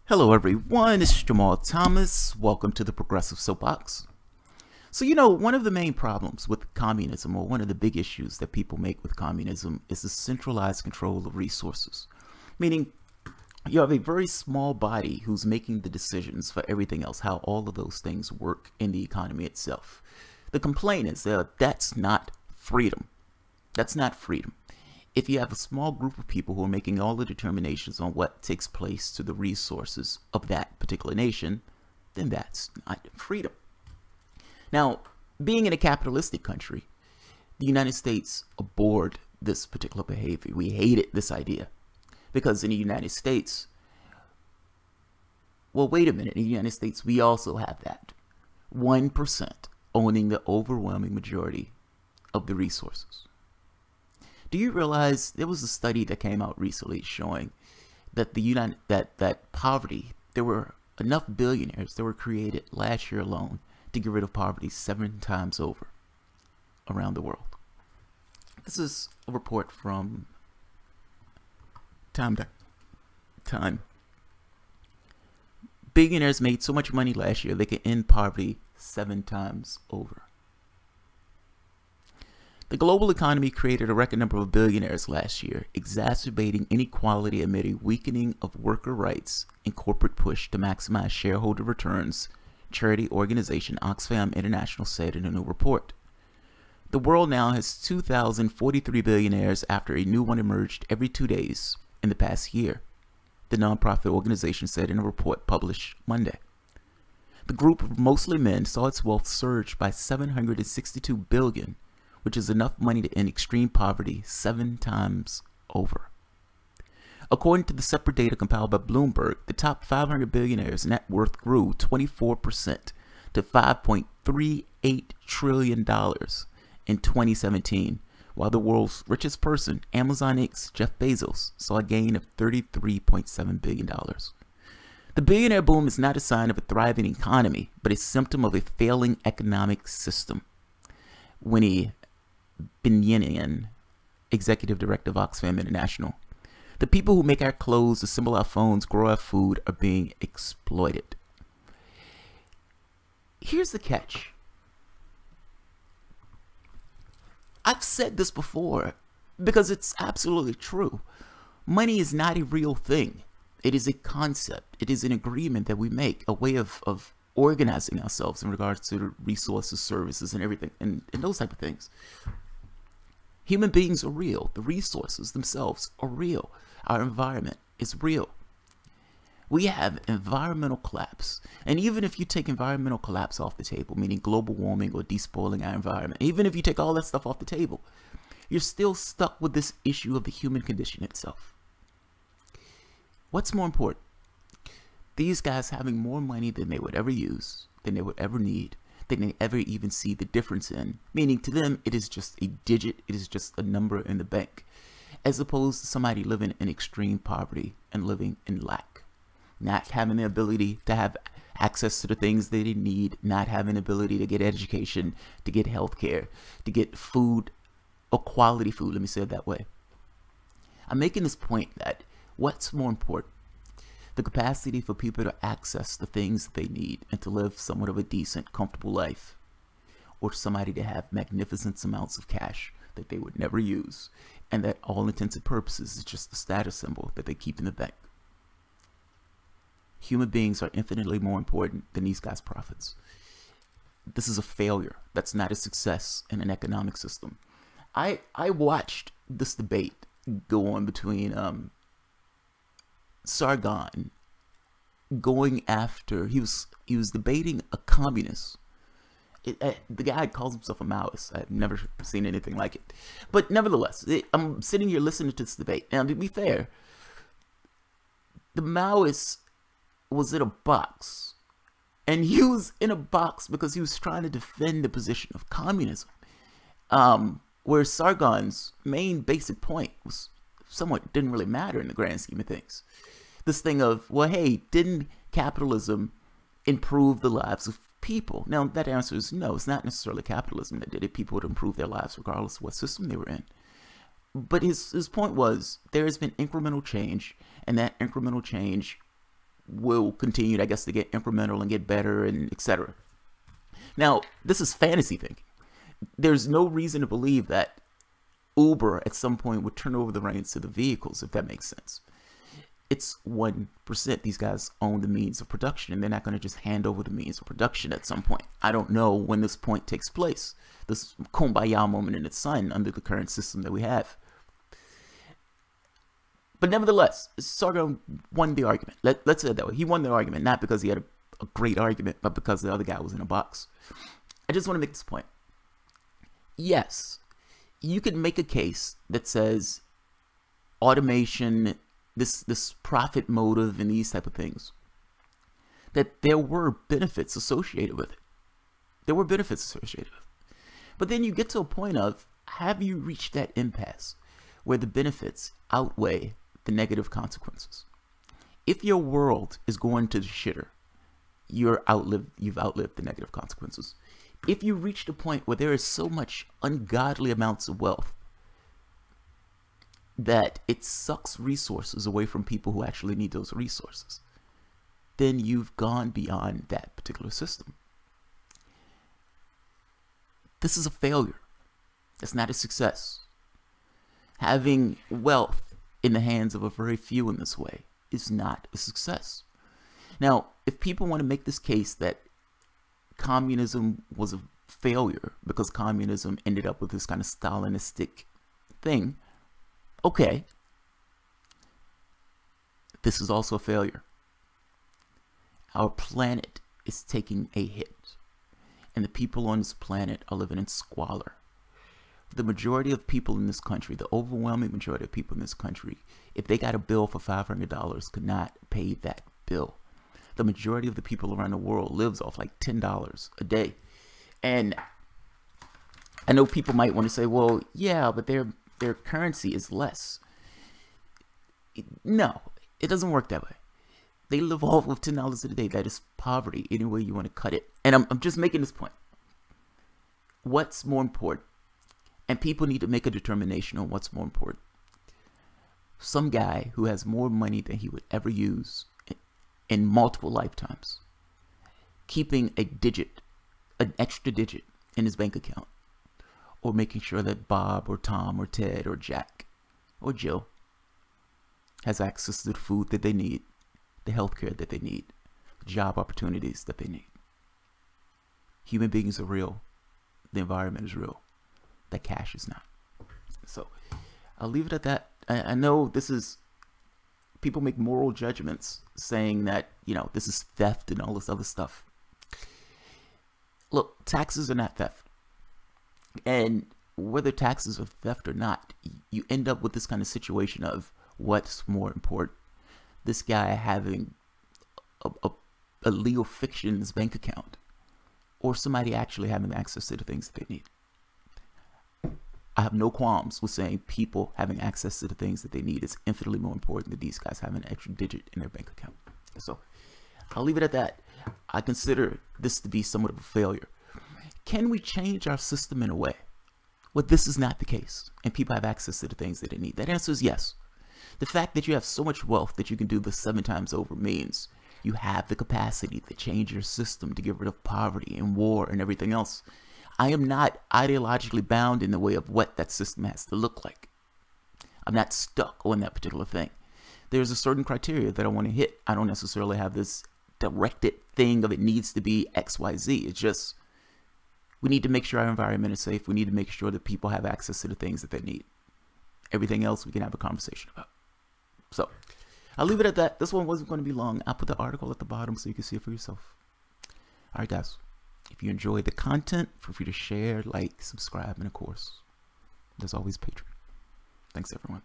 Hello everyone, it's Jamal Thomas. Welcome to the Progressive Soapbox. So one of the main problems with communism, or one of the big issues that people make with communism, is the centralized control of resources. Meaning, you have a very small body who's making the decisions for everything else, how all of those things work in the economy itself. The complaint is that that's not freedom. That's not freedom. If you have a small group of people who are making all the determinations on what takes place to the resources of that particular nation, then that's not freedom. Now, being in a capitalistic country, the United States abhorred this particular behavior. We hated this idea because in the United States, well, wait a minute, in the United States, we also have that 1% owning the overwhelming majority of the resources. Do you realize there was a study that came out recently showing that that poverty, there were enough billionaires that were created last year alone to get rid of poverty 7 times over around the world. This is a report from Time. Billionaires made so much money last year they could end poverty 7 times over. The global economy created a record number of billionaires last year, exacerbating inequality amid a weakening of worker rights and corporate push to maximize shareholder returns, charity organization Oxfam International said in a new report. The world now has 2,043 billionaires after a new one emerged every 2 days in the past year, the nonprofit organization said in a report published Monday. The group of mostly men saw its wealth surge by $762 billion, which is enough money to end extreme poverty 7 times over. According to the separate data compiled by Bloomberg, the top 500 billionaires' net worth grew 24% to $5.38 trillion in 2017, while the world's richest person, Amazon Inc.'s Jeff Bezos, saw a gain of $33.7 billion. The billionaire boom is not a sign of a thriving economy, but a symptom of a failing economic system. Winnie Billionaires, executive director of Oxfam International. The people who make our clothes, assemble our phones, grow our food are being exploited. Here's the catch. I've said this before because it's absolutely true. Money is not a real thing. It is a concept. It is an agreement that we make, a way of organizing ourselves in regards to the resources, services, and everything, and those type of things. Human beings are real. The resources themselves are real. Our environment is real. We have environmental collapse. And even if you take environmental collapse off the table, meaning global warming or despoiling our environment, even if you take all that stuff off the table, you're still stuck with this issue of the human condition itself. What's more important? These guys having more money than they would ever use, than they would ever need, than they ever even see the difference in. Meaning to them, it is just a digit, it is just a number in the bank. As opposed to somebody living in extreme poverty and living in lack. Not having the ability to have access to the things they need, not having the ability to get education, to get health care, to get food, or quality food, let me say it that way. I'm making this point that what's more important? The capacity for people to access the things that they need and to live somewhat of a decent, comfortable life, or somebody to have magnificent amounts of cash that they would never use, and that all intents and purposes is just a status symbol that they keep in the bank. Human beings are infinitely more important than these guys' profits. This is a failure. That's not a success in an economic system. I watched this debate go on between Sargon going after, he was debating a communist. The guy calls himself a Maoist. I've never seen anything like it. But nevertheless, I'm sitting here listening to this debate. Now, to be fair, the Maoist was in a box. And he was in a box because he was trying to defend the position of communism. Where Sargon's main basic point was somewhat didn't really matter in the grand scheme of things. This thing of, well, hey, didn't capitalism improve the lives of people? Now, that answer is no. It's not necessarily capitalism that did it. People would improve their lives regardless of what system they were in. But his point was there has been incremental change, and that incremental change will continue, I guess, to get incremental and get better and etc. Now, this is fantasy thinking. There's no reason to believe that Uber at some point would turn over the reins to the vehicles, if that makes sense. It's 1%. These guys own the means of production, and they're not going to just hand over the means of production at some point. I don't know when this point takes place, this kumbaya moment in the sun under the current system that we have. But nevertheless, Sargon won the argument. Let's say it that way. He won the argument, not because he had a great argument, but because the other guy was in a box. I just want to make this point. Yes, you can make a case that says automation, this profit motive and these type of things, that there were benefits associated with it. There were benefits associated with it. But then you get to a point of, have you reached that impasse where the benefits outweigh the negative consequences? If your world is going to the shitter, you've outlived the negative consequences. If you reach the point where there is so much ungodly amounts of wealth that it sucks resources away from people who actually need those resources, then you've gone beyond that particular system. This is a failure. It's not a success. Having wealth in the hands of a very few in this way is not a success. Now, if people want to make this case that communism was a failure because communism ended up with this kind of Stalinistic thing, okay, this is also a failure. Our planet is taking a hit, and the people on this planet are living in squalor. The majority of people in this country, the overwhelming majority of people in this country, if they got a bill for $500, could not pay that bill. The majority of the people around the world lives off like $10 a day. And I know people might want to say, well, yeah, but their currency is less. No, it doesn't work that way. They live off of $10 a day. That is poverty, any way you want to cut it. And I'm just making this point. What's more important? And people need to make a determination on what's more important. Some guy who has more money than he would ever use in multiple lifetimes, keeping a digit, an extra digit in his bank account, or making sure that Bob or Tom or Ted or Jack or Jill has access to the food that they need, the healthcare that they need, job opportunities that they need. Human beings are real. The environment is real. That cash is not. So I'll leave it at that. I know this is, people make moral judgments saying that, you know, this is theft and all this other stuff. Look, taxes are not theft. And whether taxes are theft or not, you end up with this kind of situation of what's more important. This guy having a legal fiction in his bank account, or somebody actually having access to the things that they need. I have no qualms with saying people having access to the things that they need is infinitely more important than these guys having an extra digit in their bank account. So I'll leave it at that. I consider this to be somewhat of a failure. Can we change our system in a way where this is not the case and people have access to the things that they need? That answer is yes. The fact that you have so much wealth that you can do this 7 times over means you have the capacity to change your system to get rid of poverty and war and everything else. I am not ideologically bound in the way of what that system has to look like. I'm not stuck on that particular thing. There's a certain criteria that I want to hit. I don't necessarily have this directed thing of it needs to be X, Y, Z. It's just, we need to make sure our environment is safe. We need to make sure that people have access to the things that they need. Everything else we can have a conversation about. So I'll leave it at that. This one wasn't going to be long. I'll put the article at the bottom so you can see it for yourself. All right, guys. If you enjoy the content, feel free to share, like, subscribe, and of course, there's always Patreon. Thanks, everyone.